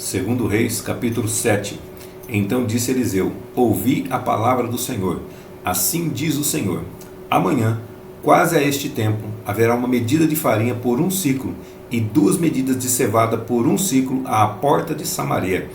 Segundo Reis, capítulo 7. Então disse Eliseu: ouvi a palavra do Senhor. Assim diz o Senhor: amanhã, quase a este tempo, haverá uma medida de farinha por 1 siclo, e 2 medidas de cevada por 1 siclo à porta de Samaria.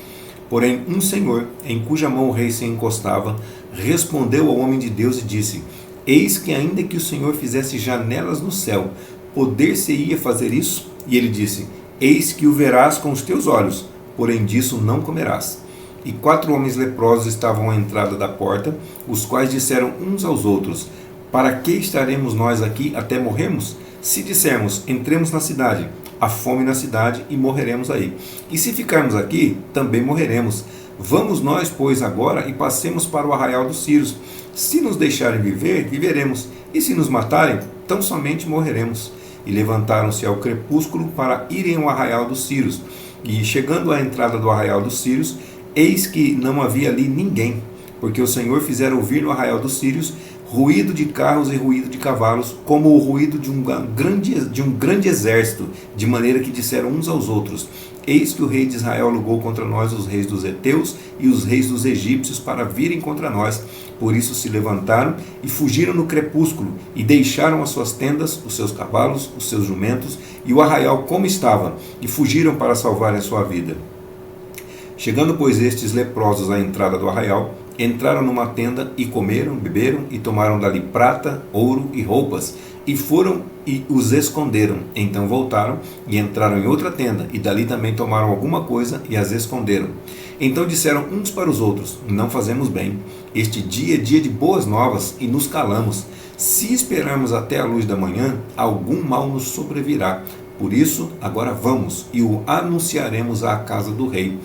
Porém, um senhor, em cuja mão o rei se encostava, respondeu ao homem de Deus e disse: eis que ainda que o Senhor fizesse janelas no céu, poder-se-ia fazer isso? E ele disse: eis que o verás com os teus olhos, porém disso não comerás. E 4 homens leprosos estavam à entrada da porta, os quais disseram uns aos outros: para que estaremos nós aqui até morrermos? Se dissermos: entremos na cidade, há fome na cidade e morreremos aí. E se ficarmos aqui, também morreremos. Vamos nós, pois, agora e passemos para o arraial dos Sírios. Se nos deixarem viver, viveremos. E se nos matarem, tão somente morreremos. E levantaram-se ao crepúsculo para irem ao arraial dos Sírios. E chegando à entrada do arraial dos Sírios, eis que não havia ali ninguém, porque o Senhor fizera ouvir no arraial dos Sírios ruído de carros e ruído de cavalos, como o ruído de um grande exército, de maneira que disseram uns aos outros: eis que o rei de Israel alugou contra nós os reis dos heteus e os reis dos egípcios para virem contra nós. Por isso se levantaram e fugiram no crepúsculo, e deixaram as suas tendas, os seus cavalos, os seus jumentos e o arraial como estava, e fugiram para salvar a sua vida. Chegando, pois, estes leprosos à entrada do arraial, entraram numa tenda e comeram, beberam e tomaram dali prata, ouro e roupas, e foram e os esconderam. Então voltaram e entraram em outra tenda, e dali também tomaram alguma coisa e as esconderam. Então disseram uns para os outros: não fazemos bem. Este dia é dia de boas novas, e nos calamos. Se esperarmos até a luz da manhã, algum mal nos sobrevirá. Por isso, agora vamos, e o anunciaremos à casa do rei.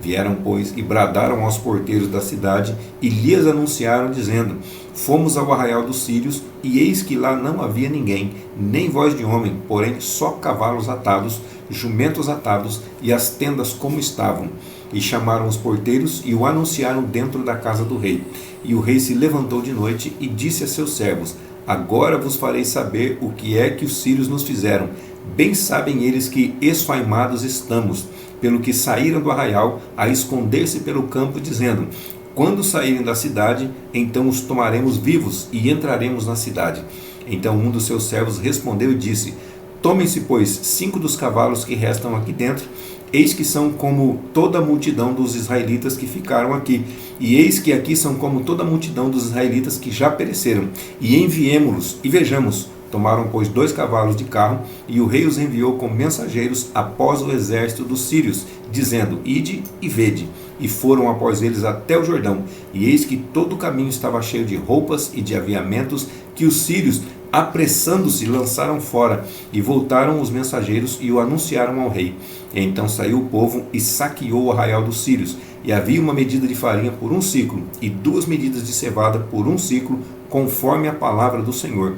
Vieram, pois, e bradaram aos porteiros da cidade, e lhes anunciaram, dizendo: fomos ao arraial dos Sírios, e eis que lá não havia ninguém, nem voz de homem, porém só cavalos atados, jumentos atados, e as tendas como estavam. E chamaram os porteiros, e o anunciaram dentro da casa do rei. E o rei se levantou de noite, e disse a seus servos: agora vos farei saber o que é que os sírios nos fizeram. Bem sabem eles que esfaimados estamos, pelo que saíram do arraial a esconder-se pelo campo, dizendo: quando saírem da cidade, então os tomaremos vivos e entraremos na cidade. Então um dos seus servos respondeu e disse: tomem-se, pois, 5 dos cavalos que restam aqui dentro, eis que são como toda a multidão dos israelitas que ficaram aqui, e eis que aqui são como toda a multidão dos israelitas que já pereceram, e enviemo-los, e vejamos. Tomaram, pois, 2 cavalos de carro, e o rei os enviou como mensageiros após o exército dos sírios, dizendo: ide e vede. E foram após eles até o Jordão, e eis que todo o caminho estava cheio de roupas e de aviamentos, que os sírios, apressando-se, lançaram fora, e voltaram os mensageiros e o anunciaram ao rei. E então saiu o povo e saqueou o arraial dos sírios, e havia uma medida de farinha por 1 siclo, e 2 medidas de cevada por 1 siclo, conforme a palavra do Senhor.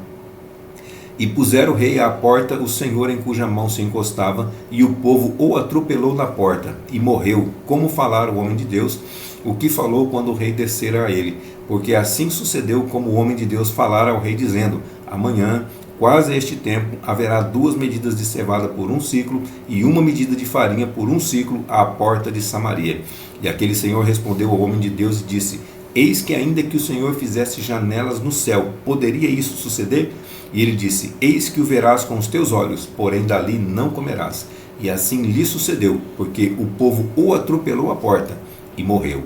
E puseram o rei à porta o senhor em cuja mão se encostava, e o povo o atropelou na porta, e morreu, como falara o homem de Deus, o que falou quando o rei descera a ele. Porque assim sucedeu como o homem de Deus falara ao rei, dizendo: amanhã, quase a este tempo, haverá 2 medidas de cevada por 1 siclo, e 1 medida de farinha por 1 siclo à porta de Samaria. E aquele senhor respondeu ao homem de Deus e disse: eis que ainda que o Senhor fizesse janelas no céu, poderia isso suceder? E ele disse: eis que o verás com os teus olhos, porém dali não comerás. E assim lhe sucedeu, porque o povo o atropelou à porta, e morreu.